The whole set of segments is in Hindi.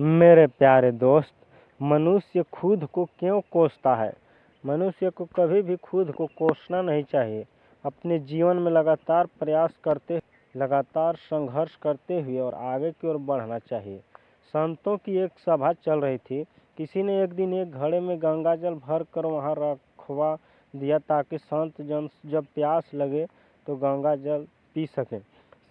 मेरे प्यारे दोस्त, मनुष्य खुद को क्यों कोसता है? मनुष्य को कभी भी खुद को कोसना नहीं चाहिए। अपने जीवन में लगातार प्रयास करते, लगातार संघर्ष करते हुए और आगे की ओर बढ़ना चाहिए। संतों की एक सभा चल रही थी। किसी ने एक दिन एक घड़े में गंगा जल भर कर वहाँ रखवा दिया ताकि संत जन जब प्यास लगे तो गंगा जल पी सकें।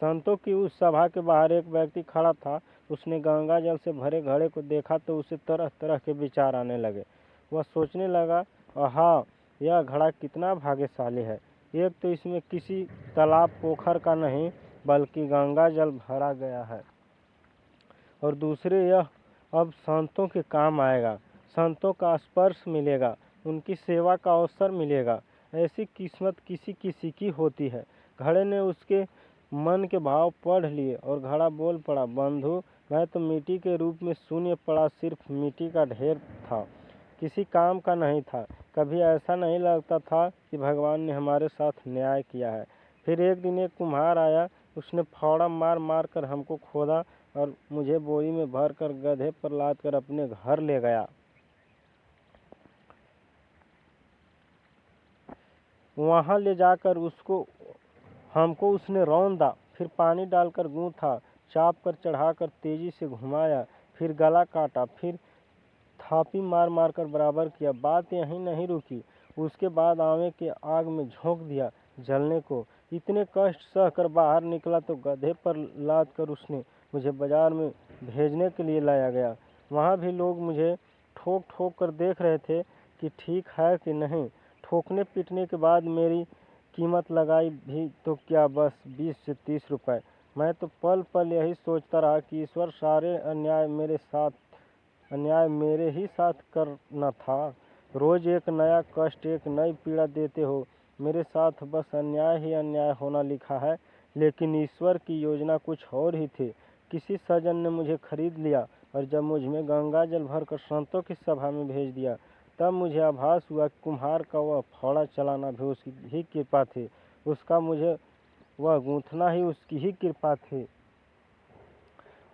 संतों की उस सभा के बाहर एक व्यक्ति खड़ा था। उसने गंगा जल से भरे घड़े को देखा तो उसे तरह तरह के विचार आने लगे। वह सोचने लगा, आहा, यह घड़ा कितना भाग्यशाली है। एक तो इसमें किसी तालाब पोखर का नहीं बल्कि गंगा जल भरा गया है, और दूसरे यह अब संतों के काम आएगा। संतों का स्पर्श मिलेगा, उनकी सेवा का अवसर मिलेगा। ऐसी किस्मत किसी किसी की होती है। घड़े ने उसके मन के भाव पढ़ लिए और घड़ा बोल पड़ा, बंधु, मैं तो मिट्टी के रूप में शून्य पड़ा, सिर्फ मिट्टी का ढेर था, किसी काम का नहीं था। कभी ऐसा नहीं लगता था कि भगवान ने हमारे साथ न्याय किया है। फिर एक दिन एक कुम्हार आया। उसने फावड़ा मार मार कर हमको खोदा और मुझे बोरी में भर कर गधे पर लाद कर अपने घर ले गया। वहाँ ले जाकर हमको उसने रौंदा, फिर पानी डालकर गूँथा, चाप कर चढ़ाकर तेजी से घुमाया, फिर गला काटा, फिर थापी मार मार कर बराबर किया। बात यहीं नहीं रुकी। उसके बाद आवे के आग में झोंक दिया जलने को। इतने कष्ट सह कर बाहर निकला तो गधे पर लाद कर उसने मुझे बाजार में भेजने के लिए लाया गया। वहाँ भी लोग मुझे ठोक ठोक कर देख रहे थे कि ठीक है कि नहीं। ठोकने पीटने के बाद मेरी कीमत लगाई भी तो क्या, बस 20 से 30 रुपए। मैं तो पल पल यही सोचता रहा कि ईश्वर सारे अन्याय मेरे ही साथ करना था। रोज एक नया कष्ट, एक नई पीड़ा देते हो। मेरे साथ बस अन्याय ही अन्याय होना लिखा है। लेकिन ईश्वर की योजना कुछ और ही थी। किसी सज्जन ने मुझे खरीद लिया और जब मुझ में गंगा जल भरकर संतों की सभा में भेज दिया, तब मुझे आभास हुआ कि कुम्हार का वह फावड़ा चलाना भी उसकी ही कृपा थी। उसका मुझे वह गूंथना ही उसकी ही कृपा थी।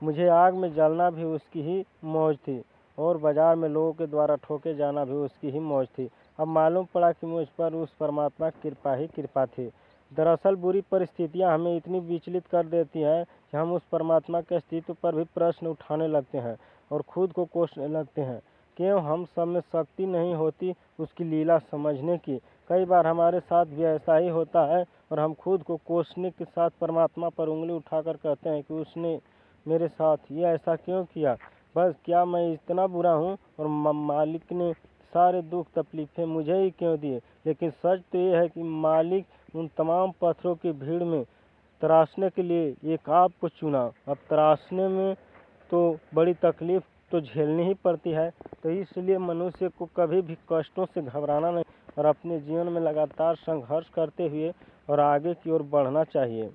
मुझे आग में जलना भी उसकी ही मौज थी और बाजार में लोगों के द्वारा ठोके जाना भी उसकी ही मौज थी। अब मालूम पड़ा कि मुझ पर उस परमात्मा की कृपा ही कृपा थी। दरअसल बुरी परिस्थितियां हमें इतनी विचलित कर देती हैं कि हम उस परमात्मा के अस्तित्व पर भी प्रश्न उठाने लगते हैं और खुद को कोसने लगते हैं। क्यों हम सब में शक्ति नहीं होती उसकी लीला समझने की? कई बार हमारे साथ भी ऐसा ही होता है और हम खुद को कोसने के साथ परमात्मा पर उंगली उठाकर कहते हैं कि उसने मेरे साथ ये ऐसा क्यों किया? बस क्या मैं इतना बुरा हूँ और मालिक ने सारे दुख तकलीफें मुझे ही क्यों दिए? लेकिन सच तो ये है कि मालिक उन तमाम पत्थरों की भीड़ में तराशने के लिए एक आपको चुना। अब तराशने में तो बड़ी तकलीफ तो झेलनी ही पड़ती है। तो इसलिए मनुष्य को कभी भी कष्टों से घबराना नहीं और अपने जीवन में लगातार संघर्ष करते हुए और आगे की ओर बढ़ना चाहिए।